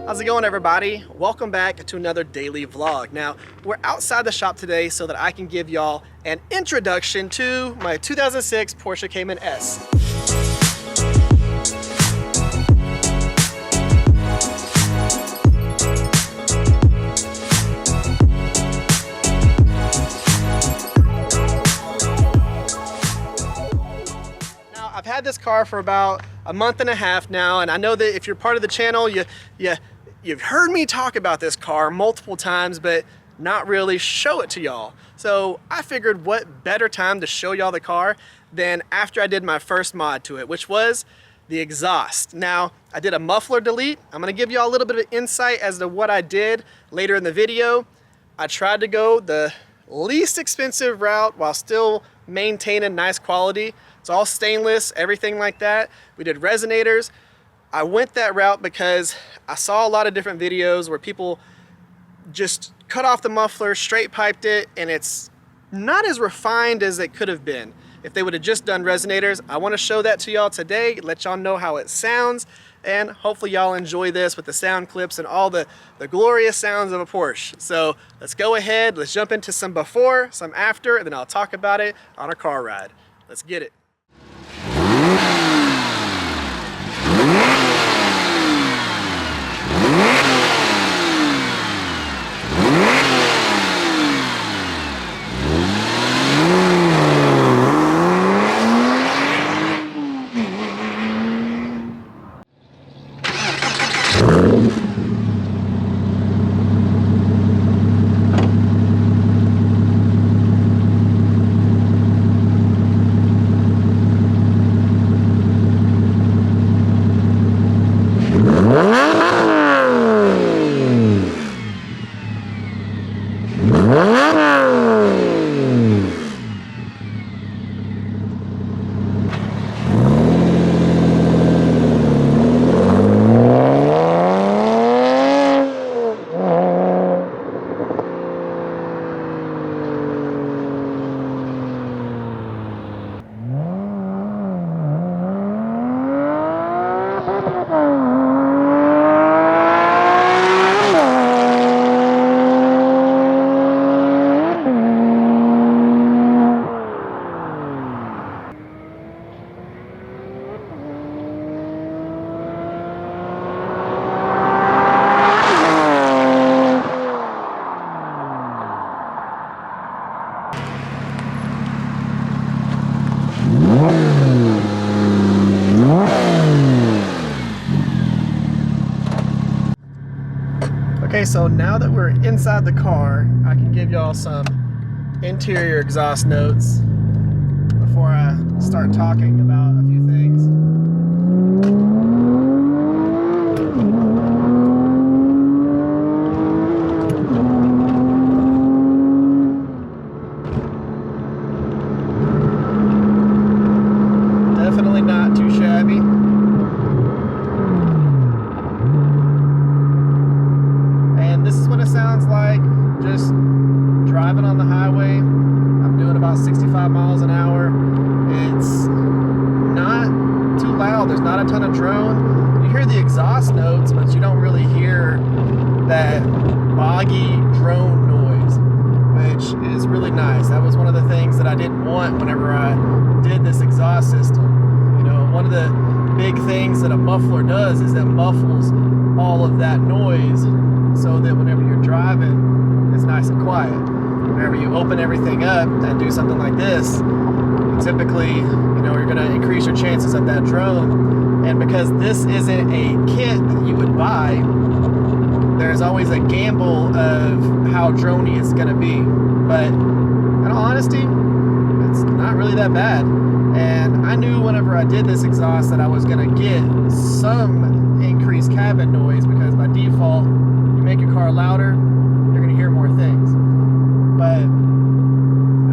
How's it going, everybody? Welcome back to another daily vlog. Now, we're outside the shop today so that I can give y'all an introduction to my 2006 Porsche Cayman S. Now, I've had this car for about a month and a half now, and I know that if you're part of the channel, you've heard me talk about this car multiple times, but not really show it to y'all. So I figured what better time to show y'all the car than after I did my first mod to it, which was the exhaust. Now, I did a muffler delete. I'm gonna give y'all a little bit of insight as to what I did later in the video. I tried to go the least expensive route while still maintaining nice quality. It's all stainless, everything like that. We did resonators. I went that route because I saw a lot of different videos where people just cut off the muffler, straight piped it, and it's not as refined as it could have been if they would have just done resonators. I want to show that to y'all today, let y'all know how it sounds, and hopefully y'all enjoy this with the sound clips and all the glorious sounds of a Porsche. So let's go ahead, let's jump into some before, some after, and then I'll talk about it on a car ride. Let's get it. Okay, so now that we're inside the car, I can give y'all some interior exhaust notes before I start talking about a few things. Definitely not too shabby. This is what it sounds like just driving on the highway. I'm doing about 65 miles an hour. It's not too loud. There's not a ton of drone. You hear the exhaust notes, but you don't really hear that boggy drone noise, which is really nice. That was one of the things that I didn't want whenever I did this exhaust system. You know, one of the big things that a muffler does is it muffles all of that noise, so that whenever you're driving, it's nice and quiet. Whenever you open everything up and do something like this, typically, you're gonna increase your chances of that drone. And because this isn't a kit that you would buy, there's always a gamble of how droney it's gonna be. But in all honesty, it's not really that bad. And I knew whenever I did this exhaust that I was gonna get some increased cabin noise, because by default, make your car louder, you're gonna hear more things. But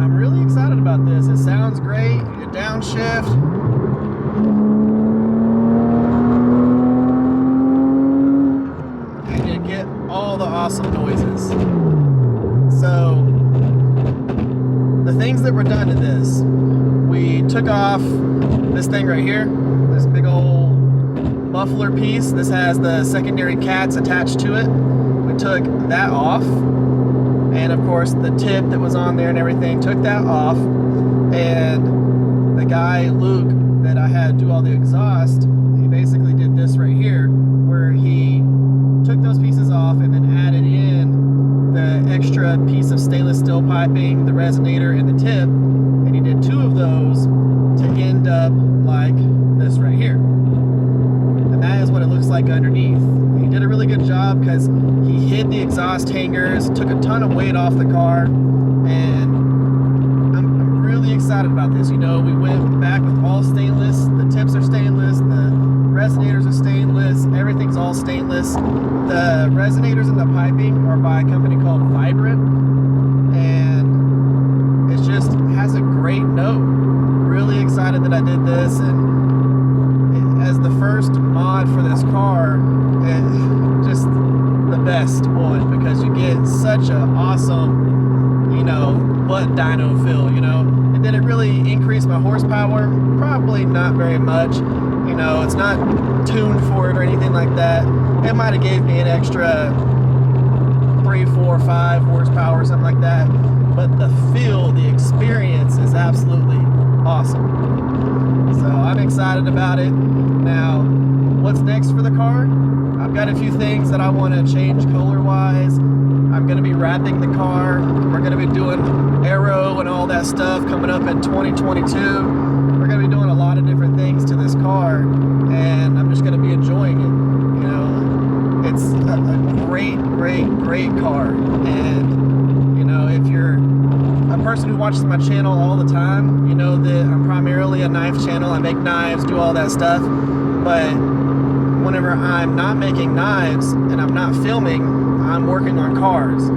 I'm really excited about this. It sounds great. You downshift. And you get all the awesome noises. So the things that were done to this, we took off this thing right here, this big old muffler piece. This has the secondary cats attached to it. We took that off, and of course the tip that was on there and everything, took that off. And the guy, Luke, that I had do all the exhaust, he basically did this right here, where he took those pieces off and then added in the extra piece of stainless steel piping, the resonator, and the tip, and he did 2 of those to end up like this right here. And that is what it looks like underneath. He did a really good job because he hid the exhaust hangers, took a ton of weight off the car, and I'm really excited about this. You know, we went back with all stainless. The tips are stainless, the resonators are stainless, everything's all stainless. The resonators and the piping are by a company called Vibrant, and it just has a great note. Really excited that I did this, and as the first mod for this car, just the best one, because you get such an awesome, you know, butt dyno feel, you know. And did it really increase my horsepower? Probably not very much. You know, it's not tuned for it or anything like that. It might have gave me an extra 3, 4, 5 horsepower or something like that. But the feel, the experience is absolutely awesome. So I'm excited about it. Now, what's next for the car? I've got a few things that I want to change color-wise. I'm going to be wrapping the car. We're going to be doing aero and all that stuff coming up in 2022. We're going to be doing a lot of different things to this car, and I'm just going to be enjoying it. You know, it's a great car. And, you know, if you're a person who watches my channel all the time, you know that I'm primarily a knife channel. I make knives, do all that stuff. But whenever I'm not making knives and I'm not filming, I'm working on cars.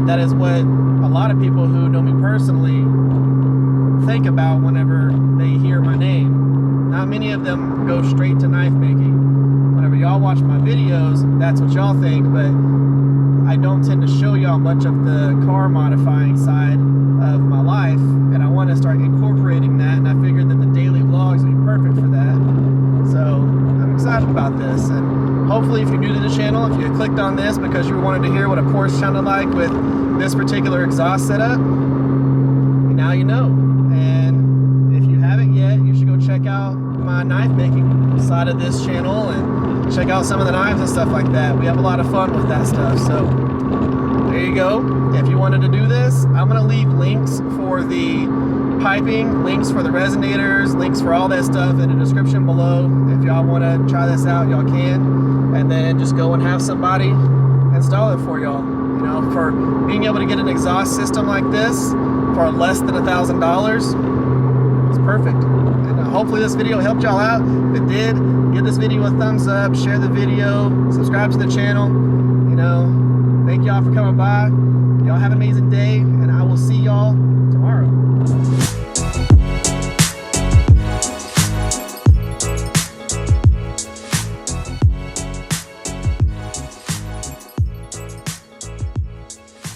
That is what a lot of people who know me personally think about whenever they hear my name. Not many of them go straight to knife making. Whenever y'all watch my videos, that's what y'all think, but I don't tend to show y'all much of the car modifying side of my life, and I want to start incorporating that, and I figured that the daily vlogs would be perfect for that. So I'm excited about this, and hopefully if you're new to the channel, if you clicked on this because you wanted to hear what a Porsche sounded like with this particular exhaust setup, now you know. And if you haven't yet, you should go check out my knife making side of this channel and check out some of the knives and stuff like that. We have a lot of fun with that stuff. So there you go. If you wanted to do this, I'm going to leave links for the piping, links for the resonators, links for all that stuff in the description below. If y'all want to try this out, y'all can. And then just go and have somebody install it for y'all. You know, for being able to get an exhaust system like this for less than $1,000, it's perfect. And hopefully this video helped y'all out. If it did, give this video a thumbs up, share the video, subscribe to the channel. You know, thank y'all for coming by. Y'all have an amazing day, and I will see y'all tomorrow.